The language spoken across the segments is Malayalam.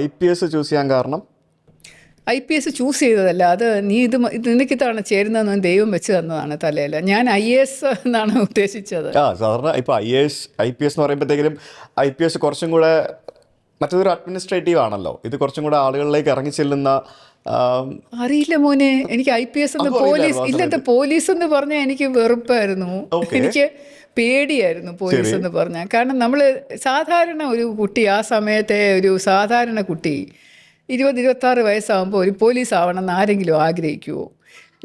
IPS ചൂസ് ചെയ്യാൻ കാരണം? IPS ചൂസ് ചെയ്തതല്ല, അത് നീ നിനക്കിതാണ് ചേരുന്നതെന്ന് ദൈവം വെച്ച് തന്നതാണ് തലയിൽ. ഞാൻ IAS എന്നാണ് ഉദ്ദേശിച്ചത്. സാധാരണ ഇപ്പോൾ IPS എന്ന് പറയുമ്പോഴത്തേക്കും IPS കുറച്ചും കൂടെ മറ്റൊരു അഡ്മിനിസ്ട്രേറ്റീവ് ആണല്ലോ, ഇത് കുറച്ചും കൂടെ ആളുകളിലേക്ക് ഇറങ്ങി ചെല്ലുന്ന. അറിയില്ല മോനെ, എനിക്ക് IPS എന്ന് പോലീസ് എന്ന് പറഞ്ഞാൽ എനിക്ക് വെറുപ്പായിരുന്നു. എനിക്ക് പേടിയായിരുന്നു പോലീസ് എന്ന് പറഞ്ഞാൽ. കാരണം നമ്മൾ സാധാരണ ഒരു കുട്ടി, ആ സമയത്തെ ഒരു സാധാരണ കുട്ടി 20-26 വയസ്സാകുമ്പോൾ ഒരു പോലീസ് ആവണമെന്ന് ആരെങ്കിലും ആഗ്രഹിക്കുമോ?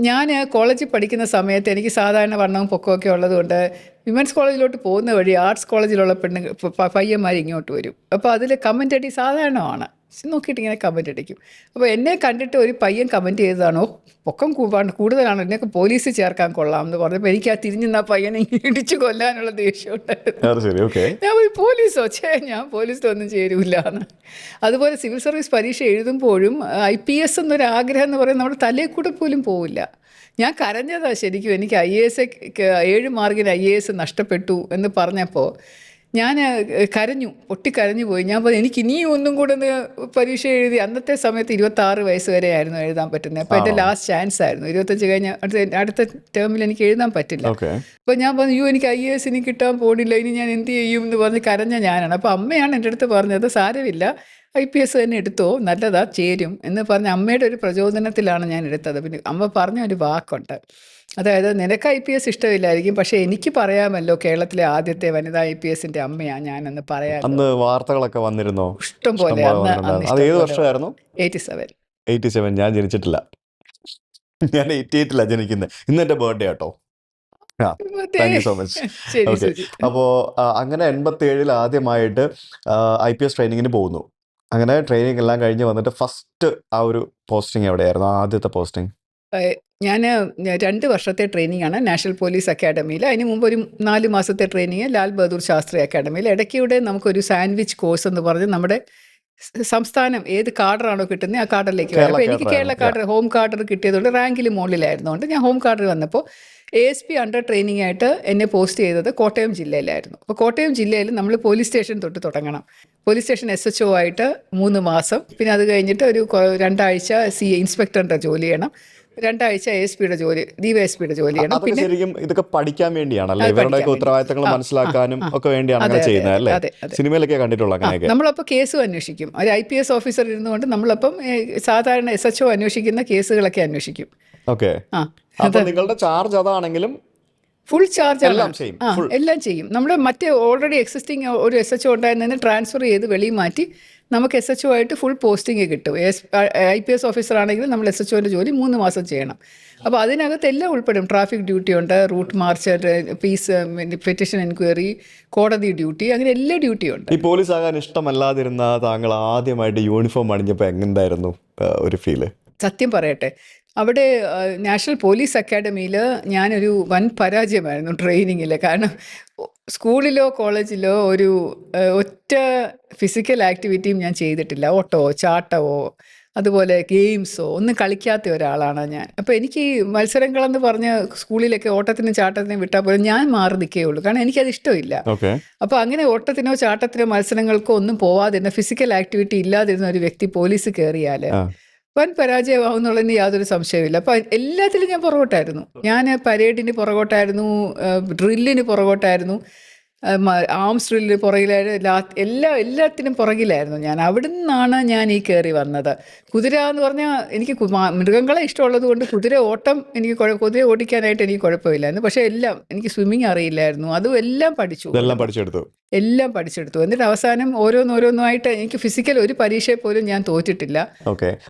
ഞാൻ കോളേജിൽ പഠിക്കുന്ന സമയത്ത് എനിക്ക് സാധാരണ വണ്ണവും പൊക്കമൊക്കെ ഉള്ളതുകൊണ്ട് വിമൻസ് കോളേജിലോട്ട് പോകുന്ന വഴി ആർട്സ് കോളേജിലുള്ള പയ്യന്മാർ ഇങ്ങോട്ട് വരും. അപ്പോൾ അതിൽ കമൻ്റ് അടി സാധാരണമാണ്. നോക്കിയിട്ട് ഇങ്ങനെ കമൻ്റ് അടിക്കും. അപ്പോൾ എന്നെ കണ്ടിട്ട് ഒരു പയ്യൻ കമൻറ്റ് ചെയ്തതാണോ, പൊക്കം കൂടുതലാണോ, എന്നൊക്കെ പോലീസിൽ ചേർക്കാൻ കൊള്ളാം എന്ന് പറഞ്ഞപ്പോൾ എനിക്ക് ആ തിരിഞ്ഞുന്ന പയ്യനെ ഇടിച്ചു കൊല്ലാനുള്ള ദേഷ്യം ഉണ്ടായിരുന്നു. ഞാൻ ഒരു പോലീസോ, ഞാൻ പോലീസിലൊന്നും ചേരൂല്ല എന്ന്. അതുപോലെ സിവിൽ സർവീസ് പരീക്ഷ എഴുതുമ്പോഴും IPS എന്നൊരു ആഗ്രഹം എന്ന് പറയുന്നത് നമ്മുടെ തലയിൽ കൂടെ പോലും പോവില്ല. ഞാൻ കരഞ്ഞതാണ് ശരിക്കും. എനിക്ക് IAS 7 മാർക്കിന് IAS നഷ്ടപ്പെട്ടു എന്ന് പറഞ്ഞപ്പോൾ ഞാൻ കരഞ്ഞു, പൊട്ടിക്കരഞ്ഞു പോയി. ഞാൻ പറഞ്ഞു എനിക്ക് ഇനിയും ഒന്നും കൂടെ ഒന്ന് പരീക്ഷ എഴുതി. അന്നത്തെ സമയത്ത് 26 വയസ്സ് വരെ ആയിരുന്നു എഴുതാൻ പറ്റുന്നത്. അപ്പോൾ എൻ്റെ ലാസ്റ്റ് ചാൻസ് ആയിരുന്നു. 25 കഴിഞ്ഞ അടുത്ത ടേമിൽ എനിക്ക് എഴുതാൻ പറ്റില്ല. അപ്പോൾ ഞാൻ പറഞ്ഞു എനിക്ക് IAS ഇനി കിട്ടാൻ പോണില്ല, ഇനി ഞാൻ എന്ത് ചെയ്യും എന്ന് പറഞ്ഞ് കരഞ്ഞ ഞാനാണ്. അപ്പോൾ അമ്മയാണ് എൻ്റെ അടുത്ത് പറഞ്ഞത്, സാരമില്ല IPS തന്നെ എടുത്തോ, നല്ലതാ, ചേരും എന്ന് പറഞ്ഞ അമ്മയുടെ ഒരു പ്രചോദനത്തിലാണ് ഞാൻ എടുത്തത്. പിന്നെ അമ്മ പറഞ്ഞ ഒരു വാക്കുണ്ട്, അതായത് നിനക്ക് IPS ഇഷ്ടമില്ലായിരിക്കും, പക്ഷേ എനിക്ക് പറയാമല്ലോ കേരളത്തിലെ ആദ്യത്തെ വനിതാ IPSന്റെ അമ്മയാണ് ഞാനെന്ന് പറയാം. അന്ന് വാർത്തകളൊക്കെ വന്നിരുന്നോ? ഇഷ്ടം പോലെ. ഏത് വർഷമായിരുന്നു? 87. ഞാൻ ജനിച്ചിട്ടില്ല. ഞാൻ 88 ജനിക്കുന്നത്. ഇന്ന് എൻ്റെ ബർത്ത്ഡേ കേട്ടോ. Thank you so much. Okay, അപ്പോൾ അങ്ങനെ 87 ആദ്യമായിട്ട് IPS ട്രെയിനിങ്ങിന് പോകുന്നു. അങ്ങനെ ട്രെയിനിങ് എല്ലാം കഴിഞ്ഞ് വന്നിട്ട് ഫസ്റ്റ് ആ ഒരു പോസ്റ്റിംഗ് എവിടെയായിരുന്നു, ആദ്യത്തെ പോസ്റ്റിംഗ്? ഞാൻ 2 വർഷത്തെ ട്രെയിനിങ്ങാണ് നാഷണൽ പോലീസ് അക്കാഡമിയിൽ. അതിന് മുമ്പ് ഒരു 4 മാസത്തെ ട്രെയിനിങ് ലാൽ ബഹദൂർ ശാസ്ത്രി അക്കാഡമിയിൽ. ഇടയ്ക്കൂടെ നമുക്കൊരു സാൻഡ്വിച്ച് കോഴ്സ് എന്ന് പറഞ്ഞ് നമ്മുടെ സംസ്ഥാനം ഏത് കാഡറാണോ കിട്ടുന്നത് ആ കാഡറിലേക്ക് വരാം. അപ്പോൾ എനിക്ക് കേരള കാഡർ, ഹോം കാഡർ കിട്ടിയതുകൊണ്ട് റാങ്കിൽ മുകളിലായിരുന്നുകൊണ്ട് ഞാൻ ഹോം കാഡർ വന്നപ്പോൾ ASP അണ്ടർ ട്രെയിനിങ് ആയിട്ട് എന്നെ പോസ്റ്റ് ചെയ്തത് കോട്ടയം ജില്ലയിലായിരുന്നു. അപ്പോൾ കോട്ടയം ജില്ലയിൽ നമ്മൾ പോലീസ് സ്റ്റേഷൻ തൊട്ട് തുടങ്ങണം. പോലീസ് സ്റ്റേഷൻ SHO ആയിട്ട് 3 മാസം, പിന്നെ അത് കഴിഞ്ഞിട്ട് ഒരു 2 ആഴ്ച ഇൻസ്പെക്ടറിൻ്റെ ജോലി ചെയ്യണം, 2 ആഴ്ച ASPയുടെ ജോലി, DYSPയുടെ ജോലി ചെയ്യണം. പിന്നെ ശരിക്കും ഇതൊക്കെ പഠിക്കാൻ വേണ്ടിയാണല്ലേ, ഇവരുടെ ഉത്തരവാദിത്തങ്ങൾ മനസ്സിലാക്കാനും ഒക്കെ വേണ്ടിയാണ് ചെയ്യുന്നത് അല്ലേ? സിനിമയിലൊക്കെ കണ്ടിട്ടുള്ള അങ്ങനെയൊക്കെ. നമ്മളപ്പോൾ കേസും അന്വേഷിക്കും. ഒരു IPS ഓഫീസർ ഇരുന്നുകൊണ്ട് നമ്മളപ്പം സാധാരണ SHO അന്വേഷിക്കുന്ന കേസുകളൊക്കെ അന്വേഷിക്കും. ഓക്കെ, അപ്പോൾ നിങ്ങളുടെ ചാർജ് അതാണെങ്കിലും ഫുൾ ചാർജ് എല്ലാം ചെയ്യും. നമ്മൾ മറ്റേ ഓൾറെഡി എക്സിസ്റ്റിംഗ് ഒരു SHO ഉണ്ടായിരുന്നതിന് ട്രാൻസ്ഫർ ചെയ്ത് വെളിയിൽ മാറ്റി നമുക്ക് SHO ആയിട്ട് ഫുൾ പോസ്റ്റിംഗ് കിട്ടും. IPS ഓഫീസർ ആണെങ്കിലും നമ്മൾ SHOൻ്റെ ജോലി 3 മാസം ചെയ്യണം. അപ്പോൾ അതിനകത്ത് എല്ലാം ഉൾപ്പെടും. ട്രാഫിക് ഡ്യൂട്ടി ഉണ്ട്, route march, peace petition enquiry, കോടതി ഡ്യൂട്ടി, അങ്ങനെ എല്ലാ ഡ്യൂട്ടിയും ഉണ്ട്. ഈ പോലീസ് ആകാൻ ഇഷ്ടമല്ലാതിരുന്ന താങ്കൾ ആദ്യമായിട്ട് യൂണിഫോം അണിഞ്ഞപ്പോൾ എങ്ങനെയായിരുന്നു ഒരു ഫീല്? സത്യം പറയട്ടെ, അവിടെ നാഷണൽ പോലീസ് അക്കാഡമിയിൽ ഞാനൊരു വൻ പരാജയമായിരുന്നു ട്രെയിനിങ്ങിൽ. കാരണം സ്കൂളിലോ കോളേജിലോ ഒരു ഒറ്റ ഫിസിക്കൽ ആക്ടിവിറ്റിയും ഞാൻ ചെയ്തിട്ടില്ല. ഓട്ടമോ ചാട്ടമോ അതുപോലെ ഗെയിംസോ ഒന്നും കളിക്കാത്ത ഒരാളാണ് ഞാൻ. അപ്പോൾ എനിക്ക് മത്സരങ്ങളെന്ന് പറഞ്ഞ് സ്കൂളിലൊക്കെ ഓട്ടത്തിനും ചാട്ടത്തിനും വിട്ടാൽ പോലും ഞാൻ മാറി നിൽക്കുകയുള്ളൂ, കാരണം എനിക്കത് ഇഷ്ടമില്ല. അപ്പോൾ അങ്ങനെ ഓട്ടത്തിനോ ചാട്ടത്തിനോ മത്സരങ്ങൾക്കോ ഒന്നും പോവാതിരുന്ന, ഫിസിക്കൽ ആക്ടിവിറ്റി ഇല്ലാതിരുന്ന ഒരു വ്യക്തി പോലീസ് കയറിയാൽ വൻ പരാജയമാവും എന്നുള്ളതിന് യാതൊരു സംശയമില്ല. അപ്പോൾ എല്ലാത്തിലും ഞാൻ പുറകോട്ടായിരുന്നു. ഞാൻ പരേഡിന് പുറകോട്ടായിരുന്നു, ഡ്രില്ലിന് പുറകോട്ടായിരുന്നു, ആംസ് ഡ്രില്ലിന് പുറകിലായിരുന്നു, എല്ലാത്തിനും പുറകിലായിരുന്നു ഞാൻ. അവിടെ നിന്നാണ് ഞാൻ ഈ കയറി വന്നത്. കുതിര എന്ന് പറഞ്ഞാൽ എനിക്ക് മൃഗങ്ങളെ ഇഷ്ടമുള്ളത് കൊണ്ട് കുതിര ഓട്ടം എനിക്ക് കുതിര ഓടിക്കാനായിട്ട് എനിക്ക് കുഴപ്പമില്ലായിരുന്നു. പക്ഷേ എല്ലാം എനിക്ക് സ്വിമ്മിങ് അറിയില്ലായിരുന്നു, അതും എല്ലാം പഠിച്ചെടുത്തു. എന്നിട്ട് അവസാനം ഓരോന്നോരോന്നായിട്ട് എനിക്ക് ഫിസിക്കൽ ഒരു പരീക്ഷയിൽ പോലും ഞാൻ തോറ്റിട്ടില്ല.